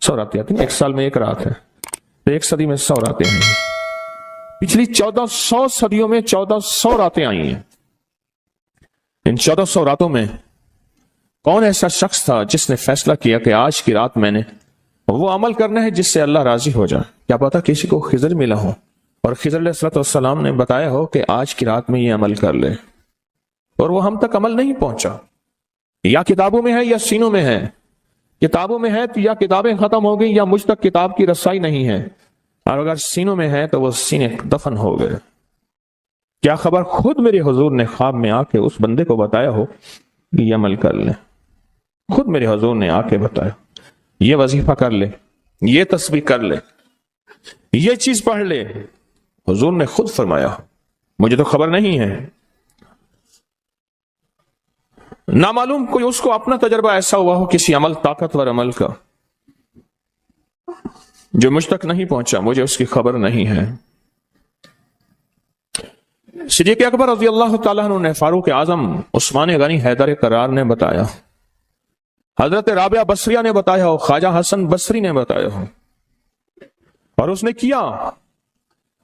100 راتیں آتی ہیں، ایک سال میں ایک رات ہے تو ایک صدی میں 100 راتیں ہیں۔ پچھلی 1400 صدیوں میں 1400 راتیں آئی ہیں۔ ان 1400 راتوں میں کون ایسا شخص تھا جس نے فیصلہ کیا کہ آج کی رات میں نے وہ عمل کرنا ہے جس سے اللہ راضی ہو جائے؟ کیا پتا کسی کو خضر ملا ہو اور خضر علیہ السلام نے بتایا ہو کہ آج کی رات میں یہ عمل کر لے، اور وہ ہم تک عمل نہیں پہنچا۔ یا کتابوں میں ہے یا سینوں میں ہے۔ کتابوں میں ہے تو یا کتابیں ختم ہو گئی یا مجھ تک کتاب کی رسائی نہیں ہے، اور اگر سینوں میں ہے تو وہ سینے دفن ہو گئے۔ کیا خبر خود میرے حضور نے خواب میں آ کے اس بندے کو بتایا ہو کہ یہ عمل کر لے، خود میرے حضور نے آ کے بتایا یہ وظیفہ کر لے، یہ تسبیح کر لے، یہ چیز پڑھ لے۔ حضور نے خود فرمایا، مجھے تو خبر نہیں ہے۔ نامعلوم کوئی اس کو اپنا تجربہ ایسا ہوا ہو کسی عمل، طاقتور عمل کا، جو مجھ تک نہیں پہنچا، مجھے اس کی خبر نہیں ہے۔ صدیق اکبر رضی اللہ تعالیٰ عنہ نے فاروق اعظم عثمان غنی حیدر کرار نے بتایا، حضرت رابعہ بصریہ نے بتایا ہو، خواجہ حسن بصری نے بتایا ہو، اور اس نے کیا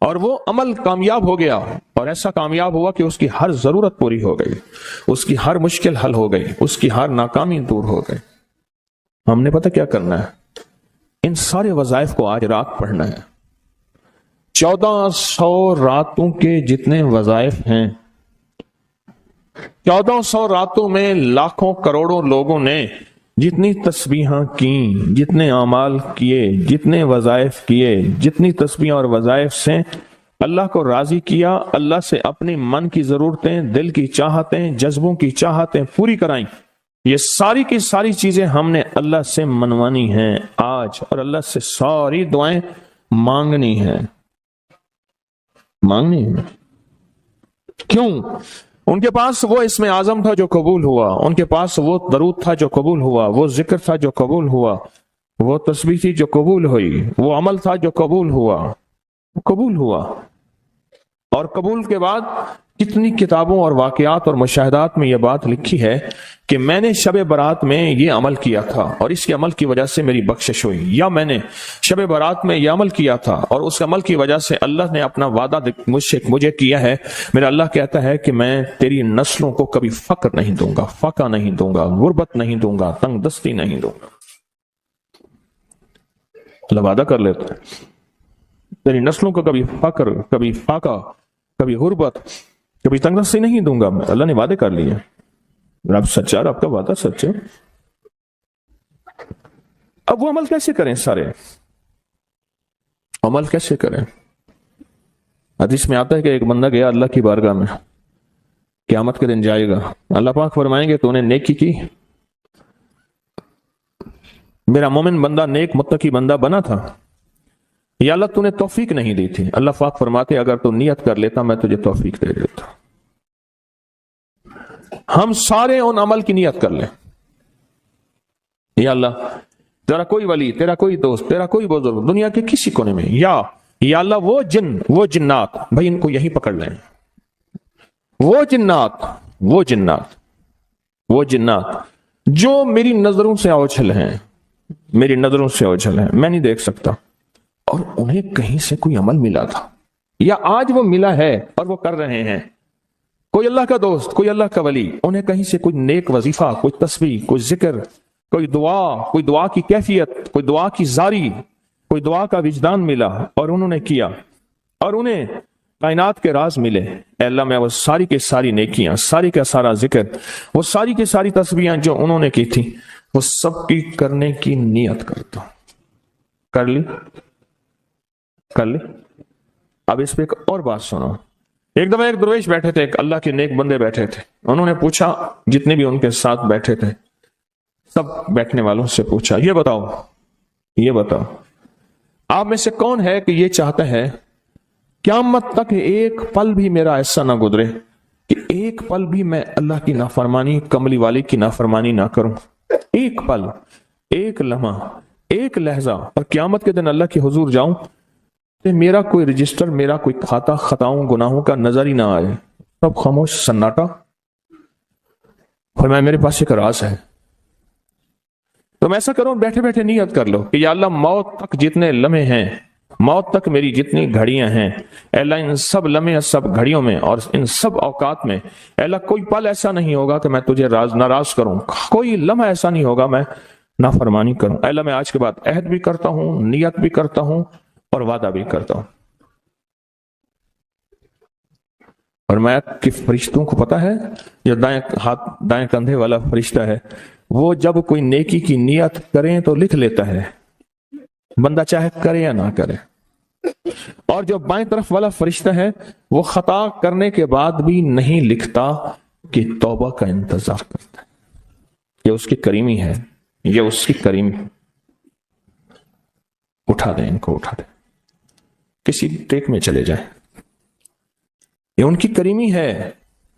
اور وہ عمل کامیاب ہو گیا، اور ایسا کامیاب ہوا کہ اس کی ہر ضرورت پوری ہو گئی، اس کی ہر مشکل حل ہو گئی، اس کی ہر ناکامی دور ہو گئی۔ ہم نے پتہ کیا کرنا ہے؟ ان سارے وظائف کو آج رات پڑھنا ہے۔ 1400 راتوں کے جتنے وظائف ہیں، 1400 راتوں میں لاکھوں کروڑوں لوگوں نے جتنی تسبیحاں کیں، جتنے اعمال کیے، جتنے وظائف کیے، جتنی تسبیحاں اور وظائف سے اللہ کو راضی کیا، اللہ سے اپنی من کی ضرورتیں، دل کی چاہتیں، جذبوں کی چاہتیں پوری کرائیں، یہ ساری کی ساری چیزیں ہم نے اللہ سے منوانی ہیں آج، اور اللہ سے ساری دعائیں مانگنی ہیں۔ مانگنی ہے کیوں؟ ان کے پاس وہ اسم اعظم تھا جو قبول ہوا، ان کے پاس وہ درود تھا جو قبول ہوا، وہ ذکر تھا جو قبول ہوا، وہ تسبیح تھی جو قبول ہوئی، وہ عمل تھا جو قبول ہوا۔ اور قبول کے بعد کتنی کتابوں اور واقعات اور مشاہدات میں یہ بات لکھی ہے کہ میں نے شب برات میں یہ عمل کیا تھا اور اس کے عمل کی وجہ سے میری بخشش ہوئی، یا میں نے شب برات میں یہ عمل کیا تھا اور اس عمل کی وجہ سے اللہ نے اپنا وعدہ مجھے کیا ہے۔ میرا اللہ کہتا ہے کہ میں تیری نسلوں کو کبھی فقر نہیں دوں گا، فاقہ نہیں دوں گا، غربت نہیں دوں گا، تنگ دستی نہیں دوں گا۔ اللہ وعدہ کر لیتا ہے تیری نسلوں کو کبھی فقر، کبھی فاقہ، کبھی غربت، کبھی تنگ دستی نہیں دوں گا۔ اللہ نے وعدے کر لیے، رب سچا، رب کا وعدہ سچا۔ اب وہ عمل کیسے کریں؟ سارے عمل کیسے کریں؟ حدیث میں آتا ہے کہ ایک بندہ گیا اللہ کی بارگاہ میں، قیامت کے دن جائے گا، اللہ پاک فرمائیں گے تو نے نیکی کی، میرا مومن بندہ نیک متقی بندہ بنا تھا، یا اللہ تو نے توفیق نہیں دی تھی؟ اللہ پاک فرماتے اگر تو نیت کر لیتا میں تجھے توفیق دے دیتا۔ ہم سارے ان عمل کی نیت کر لیں، یا اللہ تیرا کوئی ولی، تیرا کوئی دوست، تیرا کوئی بزرگ دنیا کے کسی کونے میں، یا اللہ وہ جن، وہ جنات، بھائی ان کو یہی پکڑ لیں، وہ جنات جو میری نظروں سے اوجھل ہیں، میری نظروں سے اوجھل ہیں، میں نہیں دیکھ سکتا، اور انہیں کہیں سے کوئی عمل ملا تھا یا آج وہ ملا ہے اور وہ کر رہے ہیں، کوئی اللہ کا دوست، کوئی اللہ کا ولی، انہیں کہیں سے کوئی نیک وظیفہ، کوئی تسبیح، کوئی ذکر، کوئی دعا کی کیفیت، کوئی دعا کی زاری، کوئی دعا کا وجدان ملا اور انہوں نے کیا، اور انہیں کائنات کے راز ملے۔ اے اللہ میں وہ ساری کے ساری نیکیاں، ساری کا سارا ذکر، وہ ساری کی ساری تسبیحاں جو انہوں نے کی تھی، وہ سب کی کرنے کی نیت کرتا ہوں۔ کر لی؟ اب اس پہ ایک اور بات سنو۔ ایک دفعہ ایک درویش بیٹھے تھے، ایک اللہ کے نیک بندے بیٹھے تھے، انہوں نے پوچھا، جتنے بھی ان کے ساتھ بیٹھے تھے سب بیٹھنے والوں سے پوچھا، یہ بتاؤ آپ میں سے کون ہے کہ یہ چاہتا ہے قیامت تک ایک پل بھی میرا ایسا نہ گزرے کہ ایک پل بھی میں اللہ کی نافرمانی، کملی والے کی نافرمانی نہ کروں؟ ایک پل، ایک لمحہ، ایک لہجہ، اور قیامت کے دن اللہ کے حضور جاؤں کہ میرا کوئی رجسٹر، میرا کوئی کھاتا خطاؤں گناہوں کا نظر ہی نہ آئے، سب خاموش، سناٹا۔ فرمایا میرے پاس ایک راز ہے، تم ایسا کرو بیٹھے بیٹھے نیت کر لو کہ یا اللہ موت تک جتنے لمحے ہیں، موت تک میری جتنی گھڑیاں ہیں، اے اللہ ان سب لمحے سب گھڑیوں میں اور ان سب اوقات میں اے اللہ کوئی پل ایسا نہیں ہوگا کہ میں تجھے ناراض کروں، کوئی لمحہ ایسا نہیں ہوگا میں نافرمانی کروں۔ اے اللہ میں آج کے بعد عہد بھی کرتا ہوں، نیت بھی کرتا ہوں اور وعدہ بھی کرتا ہوں۔ اور میں کہ فرشتوں کو پتا ہے، جو دائیں کندھے والا فرشتہ ہے وہ جب کوئی نیکی کی نیت کریں تو لکھ لیتا ہے، بندہ چاہے کرے یا نہ کرے۔ اور جو بائیں طرف والا فرشتہ ہے وہ خطا کرنے کے بعد بھی نہیں لکھتا کہ توبہ کا انتظار کرتا ہے۔ یہ اس کی کریمی ہے، یہ اس کی کریمی۔ اٹھا دیں ان کو، اٹھا دیں، کسی ٹیک میں چلے جائیں، یہ ان کی کریمی ہے،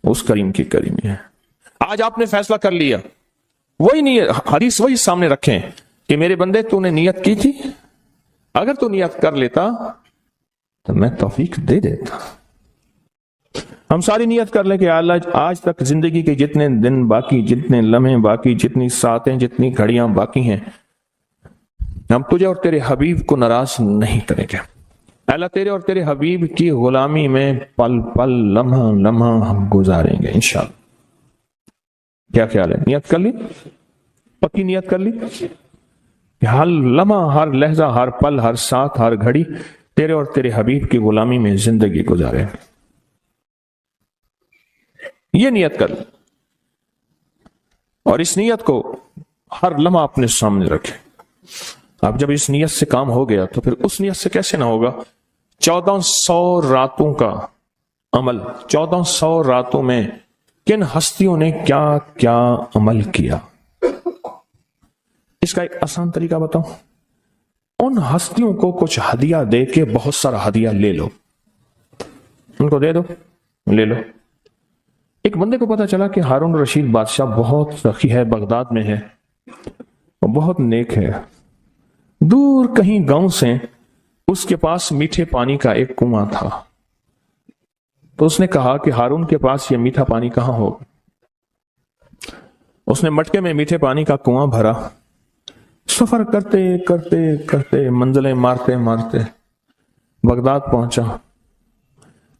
اس کریم کی کریمی ہے۔ آج آپ نے فیصلہ کر لیا، وہی نیت، حدیث وہی سامنے رکھیں کہ میرے بندے تو نے نیت کی تھی، اگر تو نیت کر لیتا تو میں توفیق دے دیتا۔ ہم ساری نیت کر لیں کہ اللہ آج تک زندگی کے جتنے دن باقی، جتنے لمحے باقی، جتنی ساعتیں، جتنی گھڑیاں باقی ہیں، ہم تجھے اور تیرے حبیب کو ناراض نہیں کریں گے۔ اللہ تیرے اور تیرے حبیب کی غلامی میں پل پل، لمحہ لمحہ ہم گزاریں گے انشاءاللہ۔ کیا خیال ہے؟ نیت کر لی؟ پکی نیت کر لی کہ ہر لمحہ، ہر لہجہ، ہر پل، ہر ساتھ، ہر گھڑی تیرے اور تیرے حبیب کی غلامی میں زندگی گزارے۔ یہ نیت کر لی اور اس نیت کو ہر لمحہ اپنے سامنے رکھے۔ اب جب اس نیت سے کام ہو گیا تو پھر اس نیت سے کیسے نہ ہوگا؟ 1400 راتوں کا عمل، 1400 راتوں میں کن ہستیوں نے کیا کیا عمل کیا، اس کا ایک آسان طریقہ بتاؤں۔ ان ہستیوں کو کچھ ہدیہ دے کے بہت سارا ہدیہ لے لو، ان کو دے دو، لے لو۔ ایک بندے کو پتا چلا کہ ہارون رشید بادشاہ بہت سخی ہے، بغداد میں ہے، وہ بہت نیک ہے۔ دور کہیں گاؤں سے اس کے پاس میٹھے پانی کا ایک کنواں تھا، تو اس نے کہا کہ ہارون کے پاس یہ میٹھا پانی کہاں ہوگا؟ اس نے مٹکے میں میٹھے پانی کا کنواں بھرا، سفر کرتے کرتے کرتے، منزلیں مارتے مارتے بغداد پہنچا۔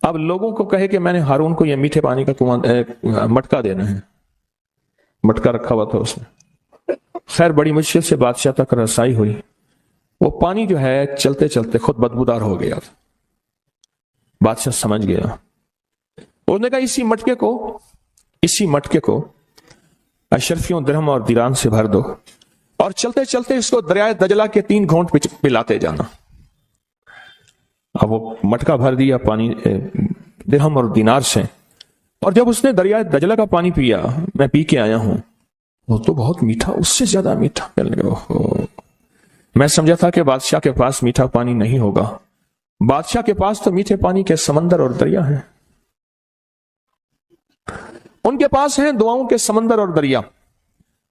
اب لوگوں کو کہے کہ میں نے ہارون کو یہ میٹھے پانی کا کنواں مٹکا دینا ہے، مٹکا رکھا ہوا تھا اس نے۔ خیر بڑی مشکل سے بادشاہ تک رسائی ہوئی، وہ پانی جو ہے چلتے چلتے خود بدبودار ہو گیا۔ بادشاہ سمجھ گیا، اس نے کہا اسی مٹکے کو اشرفیوں، درہم اور دیران سے بھر دو اور چلتے چلتے اس کو دریائے دجلہ کے 3 گھونٹ پلاتے جانا۔ اب وہ مٹکا بھر دیا پانی درہم اور دینار سے، اور جب اس نے دریائے دجلہ کا پانی پیا، میں پی کے آیا ہوں، وہ تو بہت میٹھا، اس سے زیادہ میٹھا۔ میں سمجھا تھا کہ بادشاہ کے پاس میٹھا پانی نہیں ہوگا، بادشاہ کے پاس تو میٹھے پانی کے سمندر اور دریا ہیں، ان کے پاس ہیں دعاؤں کے سمندر اور دریا۔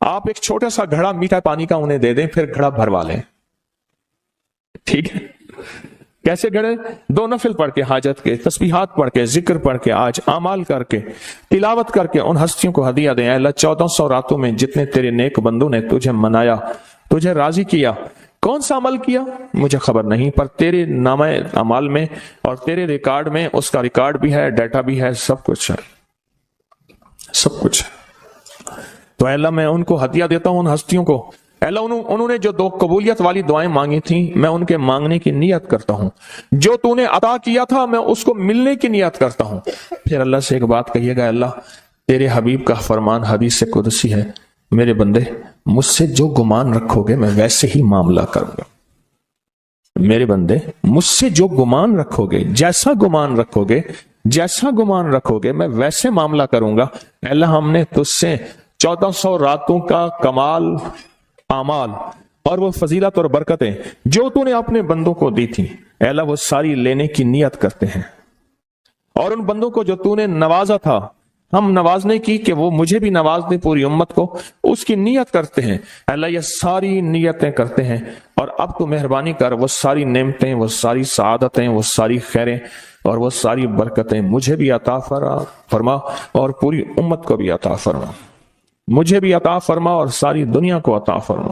آپ ایک چھوٹا سا گھڑا میٹھا پانی کا انہیں دے دیں، پھر گھڑا بھروا لیں، ٹھیک ہے؟ کیسے گھڑے؟ 2 نفل پڑھ کے، حاجت کے تسبیحات پڑھ کے، ذکر پڑھ کے، آج اعمال کر کے، تلاوت کر کے ان ہستیوں کو ہدیہ دیں۔ اے اللہ 1400 راتوں میں جتنے تیرے نیک بندوں نے تجھے منایا، تجھے راضی کیا، کون سا عمل کیا مجھے خبر نہیں، پر تیرے نامہ اعمال میں اور تیرے ریکارڈ میں اس کا ریکارڈ بھی ہے، ڈیٹا بھی ہے، سب کچھ ہے، سب کچھ ہے۔ تو اے اللہ میں ان کو ہدیہ دیتا ہوں، ان ہستیوں کو۔ اے اللہ انہوں نے جو 2 قبولیت والی دعائیں مانگی تھیں، میں ان کے مانگنے کی نیت کرتا ہوں، جو تو نے عطا کیا تھا میں اس کو ملنے کی نیت کرتا ہوں۔ پھر اللہ سے ایک بات کہیے گا، اللہ تیرے حبیب کا فرمان حدیث قدسی ہے، میرے بندے مجھ سے جو گمان رکھو گے میں ویسے ہی معاملہ کروں گا۔ میرے بندے مجھ سے جو گمان رکھو گے، جیسا گمان رکھو گے، جیسا گمان رکھو گے میں ویسے معاملہ کروں گا۔ اے اللہ ہم نے تجھ سے 1400 راتوں کا کمال اعمال اور وہ فضیلت اور برکتیں جو تو نے اپنے بندوں کو دی تھی، اے اللہ وہ ساری لینے کی نیت کرتے ہیں، اور ان بندوں کو جو تو نے نوازا تھا ہم نوازنے کی کہ وہ مجھے بھی نواز دے، پوری امت کو، اس کی نیت کرتے ہیں۔ اللہ یہ ساری نیتیں کرتے ہیں، اور اب تو مہربانی کر وہ ساری نعمتیں، وہ ساری سعادتیں، وہ ساری خیریں اور وہ ساری برکتیں مجھے بھی عطا فرما اور پوری امت کو بھی عطا فرما، مجھے بھی عطا فرما اور ساری دنیا کو عطا فرما۔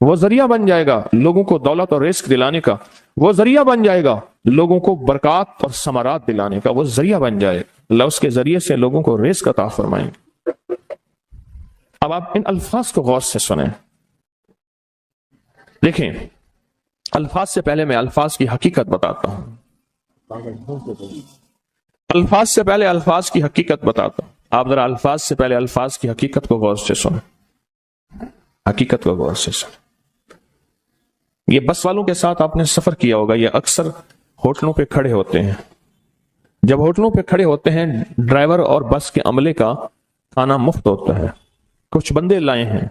وہ ذریعہ بن جائے گا لوگوں کو دولت اور رزق دلانے کا، وہ ذریعہ بن جائے گا لوگوں کو برکات اور ثمرات دلانے کا، وہ ذریعہ بن جائے، اللہ اس کے ذریعے سے لوگوں کو رزق عطا فرمائیں گے۔ اب آپ ان الفاظ کو غور سے سنیں، دیکھیں الفاظ سے پہلے میں الفاظ کی حقیقت بتاتا ہوں، الفاظ سے پہلے الفاظ کی حقیقت بتاتا ہوں، آپ ذرا الفاظ سے پہلے الفاظ کی حقیقت کو غور سے سنیں، حقیقت کو غور سے سنیں۔ یہ بس والوں کے ساتھ آپ نے سفر کیا ہوگا، یہ اکثر ہوٹلوں پہ کھڑے ہوتے ہیں، جب ہوٹلوں پہ کھڑے ہوتے ہیں ڈرائیور اور بس کے عملے کا کھانا مفت ہوتا ہے، کچھ بندے لائے ہیں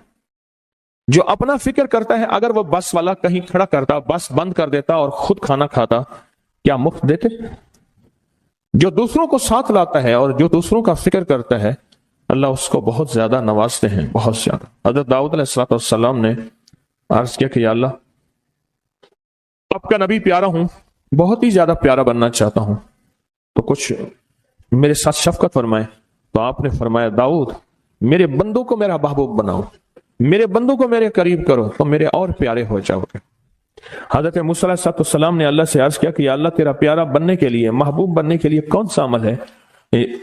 جو اپنا فکر کرتا ہے اگر وہ بس والا کہیں کھڑا کرتا، بس بند کر دیتا اور خود کھانا کھاتا، کیا مفت دیتے؟ جو دوسروں کو ساتھ لاتا ہے اور جو دوسروں کا فکر کرتا ہے اللہ اس کو بہت زیادہ نوازتے ہیں، بہت زیادہ۔ حضرت داؤد علیہ السلام نے عرض کیا کہ یا اللہ آپ کا نبی پیارا ہوں، بہت ہی زیادہ پیارا بننا چاہتا ہوں، تو کچھ میرے ساتھ شفقت فرمائے۔ تو آپ نے فرمایا داؤد میرے بندوں کو میرا محبوب بناؤ، میرے بندوں کو میرے قریب کرو تو میرے اور پیارے ہو جاؤ گے۔ حضرت موسیٰ علیہ السلام نے اللہ سے عرض کیا کہ یا اللہ تیرا پیارا بننے کے لیے، محبوب بننے کے لیے کون سا عمل ہے؟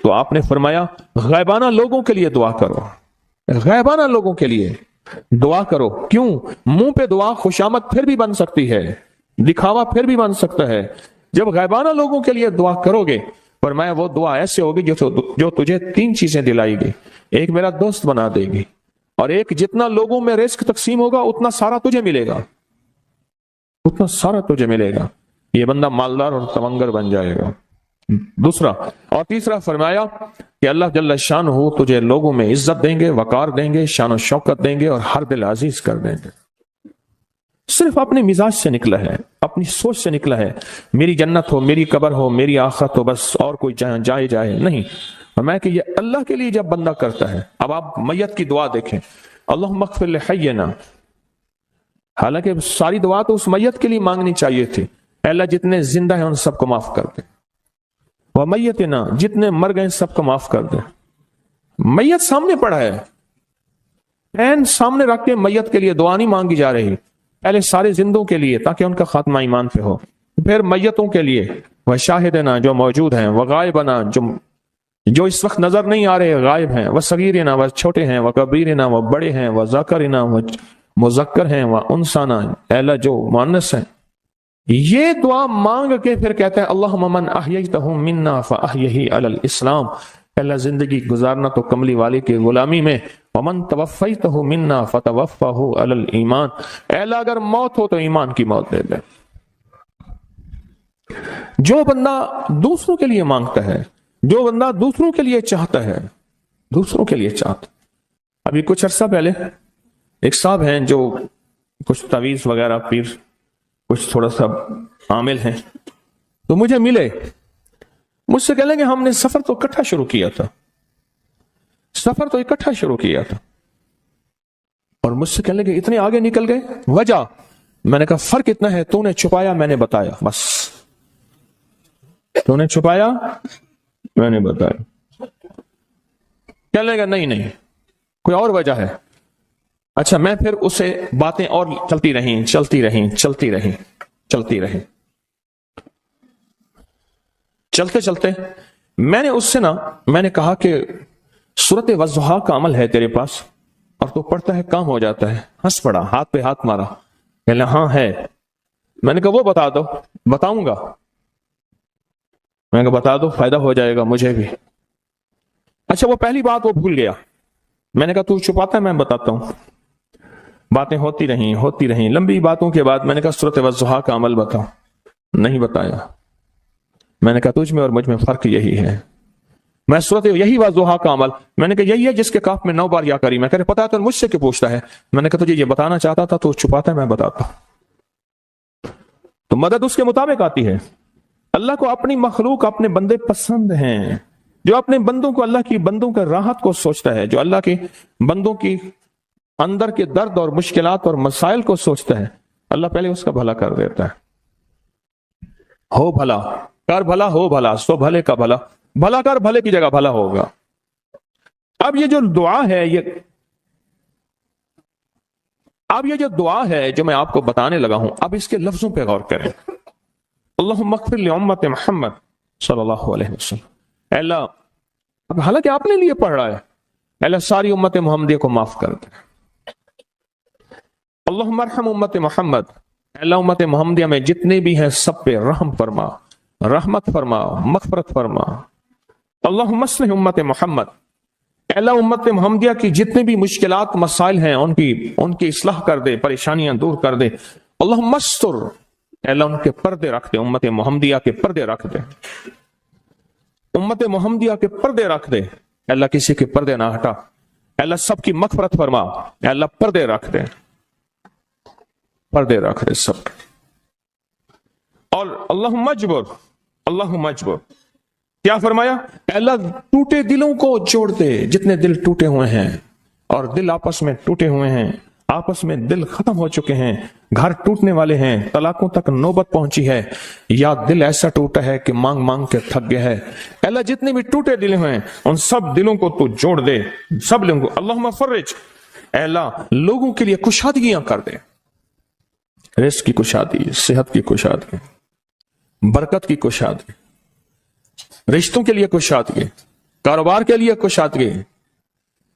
تو آپ نے فرمایا غائبانہ لوگوں کے لیے دعا کرو، غائبانہ لوگوں کے لیے دعا کرو۔ کیوں؟ منہ پہ دعا خوشامد پھر بھی بن سکتی ہے، دکھاوا پھر بھی بن سکتا ہے، جب غائبانہ لوگوں کے لیے دعا کرو گے فرمایا وہ دعا ایسے ہوگی جو تجھے تین چیزیں دلائے گی، ایک میرا دوست بنا دے گی، اور ایک جتنا لوگوں میں رزق تقسیم ہوگا اتنا سارا تجھے ملے گا، اتنا سارا تجھے ملے گا، یہ بندہ مالدار اور تمنگر بن جائے گا۔ دوسرا اور تیسرا فرمایا کہ اللہ جل شان ہو تجھے لوگوں میں عزت دیں گے، وقار دیں گے، شان و شوکت دیں گے اور ہر دل عزیز کر دیں گے۔ صرف اپنے مزاج سے نکلا ہے، اپنی سوچ سے نکلا ہے، میری جنت ہو، میری قبر ہو، میری آخرت ہو، بس اور کوئی جائے نہیں۔ فرمایا کہ یہ اللہ کے لیے جب بندہ کرتا ہے۔ اب آپ میت کی دعا دیکھیں، اللہم اغفر لحینا، حالانکہ ساری دعا تو اس میت کے لیے مانگنی چاہیے تھی، اے اللہ جتنے زندہ ہیں ان سب کو معاف کر دے، ومیتنا جتنے مر گئے سب کو معاف کر دے۔ میت سامنے پڑا ہے، عین سامنے رکھ کے میت کے لیے دعا نہیں مانگی جا رہی، پہلے سارے زندوں کے لیے تاکہ ان کا خاتمہ ایمان پہ ہو، پھر میتوں کے لیے، وہ شاہدنا جو موجود ہیں، وہ غائبنا جو اس وقت نظر نہیں آ رہے غائب ہیں، وہ صغیرنا وہ چھوٹے ہیں، وہ کبیرنا وہ بڑے ہیں، وہ ذکرنا وہ مذکر ہیں، وہ انسانا اے اللہ جو مؤنث ہیں۔ یہ دعا مانگ کے پھر کہتا ہے اللہم من احییتہ منا فاحیہ علی الاسلام، اے اللہ زندگی گزارنا تو کملی والے کی غلامی میں، ومن توفیتہ منا فتوفہ علی الایمان، اے اللہ اگر موت ہو تو ایمان کی موت دے دے۔ جو بندہ دوسروں کے لیے مانگتا ہے، جو بندہ دوسروں کے لیے چاہتا ہے، دوسروں کے لیے چاہتا۔ ابھی کچھ عرصہ پہلے ایک صاحب ہیں جو کچھ تعویذ وغیرہ پیر کچھ تھوڑا سا عامل ہیں، تو مجھے ملے، مجھ سے کہنے کہ ہم نے سفر تو اکٹھا شروع کیا تھا، سفر تو اکٹھا شروع کیا تھا، اور مجھ سے کہنے کہ اتنے آگے نکل گئے، وجہ؟ میں نے کہا فرق اتنا ہے، تو نے چھپایا میں نے بتایا، بس تو نے چھپایا میں نے بتایا۔ کہنے لگا نہیں کوئی اور وجہ ہے۔ اچھا میں پھر اسے باتیں اور چلتی رہیں، چلتے میں نے اس سے میں نے کہا کہ سورت والضحیٰ کا عمل ہے تیرے پاس اور تو پڑھتا ہے کام ہو جاتا ہے۔ ہنس پڑا، ہاتھ پہ ہاتھ مارا، کہنے ہاں ہے۔ میں نے کہا وہ بتا دو۔ بتاؤں گا، میں نے کہا بتا دو فائدہ ہو جائے گا مجھے بھی۔ اچھا وہ پہلی بات وہ بھول گیا، میں نے کہا تو چھپاتا ہے میں بتاتا ہوں۔ باتیں ہوتی رہیں لمبی باتوں کے بعد میں نے کہا سورت والضحیٰ کا عمل بتاؤ، نہیں بتایا۔ میں نے کہا تجھ میں اور مجھ میں فرق یہی ہے، میں سورت یہی والضحیٰ کا عمل، میں نے کہا یہی ہے جس کے کاف میں 9 بار یا کری۔ میں کہہ رہے پتا ہے تو مجھ سے کیوں پوچھتا ہے؟ میں نے کہا تجھے یہ بتانا چاہتا تھا تو چھپاتا ہے میں بتاتا ہوں۔ تو مدد اس کے مطابق آتی ہے۔ اللہ کو اپنی مخلوق اپنے بندے پسند ہیں، جو اپنے بندوں کو، اللہ کی بندوں کا راحت کو سوچتا ہے، جو اللہ کے بندوں کی اندر کے درد اور مشکلات اور مسائل کو سوچتا ہے، اللہ پہلے اس کا بھلا کر دیتا ہے۔ ہو بھلا کر بھلا، ہو بھلا سو بھلے کا بھلا، بھلا کر بھلے کی جگہ بھلا ہوگا۔ اب یہ جو دعا ہے، یہ اب یہ جو دعا ہے جو میں آپ کو بتانے لگا ہوں، اب اس کے لفظوں پہ غور کریں. اللہم اغفر لامت محمد صلی اللہ علیہ وسلم. اے اللہ، اب حالانکہ آپ نے لیے پڑھ رہا ہے، اے اللہ ساری امت محمدیہ کو معاف کر دے. اللہم ارحم امت محمد، اے اللہ امت محمدیہ میں جتنے بھی ہیں سب پہ رحم فرما، رحمت فرما، مغفرت فرما. اللہم اصلح امت محمد، اے اللہ امت محمدیہ کی جتنے بھی مشکلات مسائل ہیں ان کی اصلاح کر دے، پریشانیاں دور کر دے. اللہم استر، اے اللہ ان کے پردے رکھ دے، امت محمدیہ کے پردے رکھ دے، امت محمدیہ کے پردے رکھ دے. اے اللہ کسی کے پردے نہ ہٹا. اے اللہ سب کی مغفرت فرما. اے اللہ پردے رکھ دے، پردے رکھ دے سب. اور اللہم اجبر، اللہم اجبر کیا فرمایا؟ اے اللہ ٹوٹے دلوں کو جوڑ دے، جتنے دل ٹوٹے ہوئے ہیں اور دل آپس میں ٹوٹے ہوئے ہیں، آپس میں دل ختم ہو چکے ہیں، گھر ٹوٹنے والے ہیں، طلاقوں تک نوبت پہنچی ہے، یا دل ایسا ٹوٹا ہے کہ مانگ مانگ کے تھک گیا ہے. اے اللہ جتنے بھی ٹوٹے دل ہیں ان سب دلوں کو تو جوڑ دے، سب لوگوں کو. اللہم فرج، اے اللہ لوگوں کے لیے کشادگیاں کر دے، رزق کی کشادگی، صحت کی کشادگی، برکت کی کشادگی، رشتوں کے لیے کشادگی، کاروبار کے لیے کشادگی،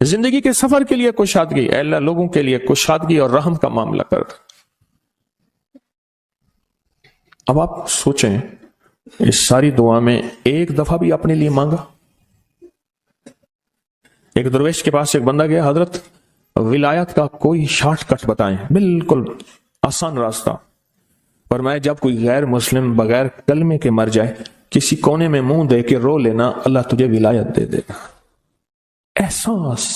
زندگی کے سفر کے لیے کشادگی. اے اللہ لوگوں کے لیے کشادگی اور رحم کا معاملہ کر دے. اب آپ سوچیں اس ساری دعا میں ایک دفعہ بھی اپنے لیے مانگا؟ ایک درویش کے پاس ایک بندہ گیا، حضرت ولایت کا کوئی شارٹ کٹ بتائیں، بالکل آسان راستہ. فرمایا جب کوئی غیر مسلم بغیر کلمے کے مر جائے، کسی کونے میں منہ دے کے رو لینا، اللہ تجھے ولایت دے دے گا. احساس،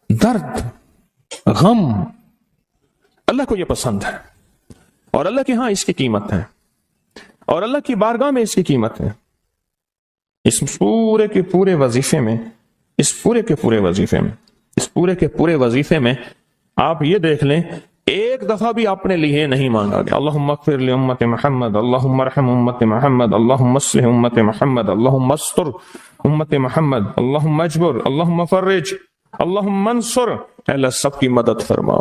درد، غم، اللہ کو یہ پسند ہے، اور اللہ کے ہاں اس کی قیمت ہے، اور اللہ کی بارگاہ میں اس کی قیمت ہے. اس پورے کے پورے وظیفے میں، اس پورے کے پورے وظیفے میں آپ یہ دیکھ لیں ایک دفعہ بھی اپنے لیے نہیں مانگا گیا. اللہم اغفر لامت محمد، اللہم ارحم امت محمد، اللہم اصلح امت محمد، اللہم استر امت محمد، اللہم اجبر، اللہم فرج، اللہم انصر. اے اللہ سب کی مدد فرما.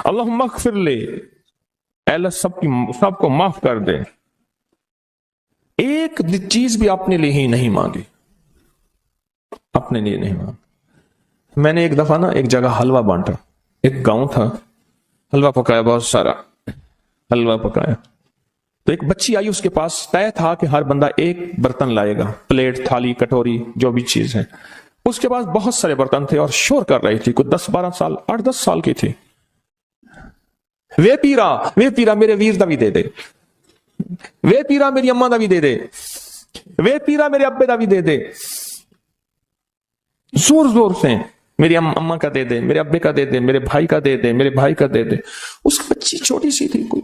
اللہم اغفر لے، اے اللہ سب کو معاف کر دے. ایک چیز بھی اپنے لیے ہی نہیں مانگی، اپنے لیے نہیں مانگی. میں نے ایک دفعہ ایک جگہ حلوہ بانٹا، ایک گاؤں تھا، حلوہ پکایا، بہت سارا حلوہ پکایا. تو ایک بچی آئی، اس کے پاس طے تھا کہ ہر بندہ ایک برتن لائے گا، پلیٹ، تھالی، کٹوری، جو بھی چیز ہے. اس کے پاس بہت سارے برتن تھے اور شور کر رہی تھی، کوئی 10-12 سال، 8-10 سال کی تھی. وے پیرا میرے ویر دا بھی دے دے، وے پیرا میری اماں دا بھی دے دے، وے پیرا میرے ابے دا بھی دے دے. زور زور سے میری اماں کا دے دے، میرے ابے کا دے دے، میرے بھائی کا دے دے، میرے بھائی کا دے دے. اس بچی چھوٹی سی تھی، کوئی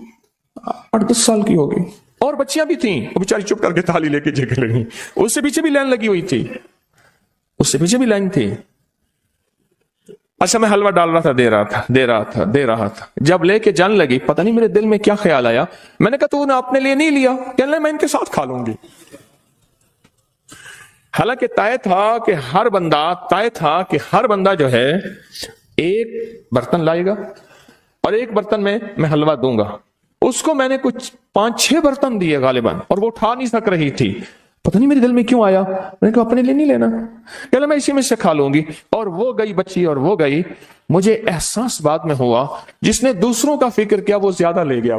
8-10 سال کی ہوگی، اور بچیاں بھی تھیں. وہ بیچاری چپ کر کے تھالی لے کے جگہ لگی. اس سے پیچھے بھی لائن لگی ہوئی تھی، اس سے پیچھے بھی لائن تھی. اچھا میں حلوہ ڈال رہا تھا، دے رہا تھا. جب لے کے جان لگی، پتہ نہیں میرے دل میں کیا خیال آیا، میں نے کہا تو نے اپنے لیے نہیں لیا؟ کہنے لگا میں ان کے ساتھ کھا لوں گی. حالانکہ طے تھا کہ ہر بندہ جو ہے ایک برتن لائے گا اور ایک برتن میں حلوہ دوں گا. اس کو میں نے کچھ 5-6 برتن دیے غالباً، اور وہ اٹھا نہیں سک رہی تھی. پتہ نہیں میرے دل میں کیوں آیا، میں نے کہا اپنے لیے نہیں لینا، کہ میں اسی میں سے کھا لوں گی. اور وہ گئی بچی، اور وہ گئی. مجھے احساس بعد میں ہوا جس نے دوسروں کا فکر کیا وہ زیادہ لے گیا.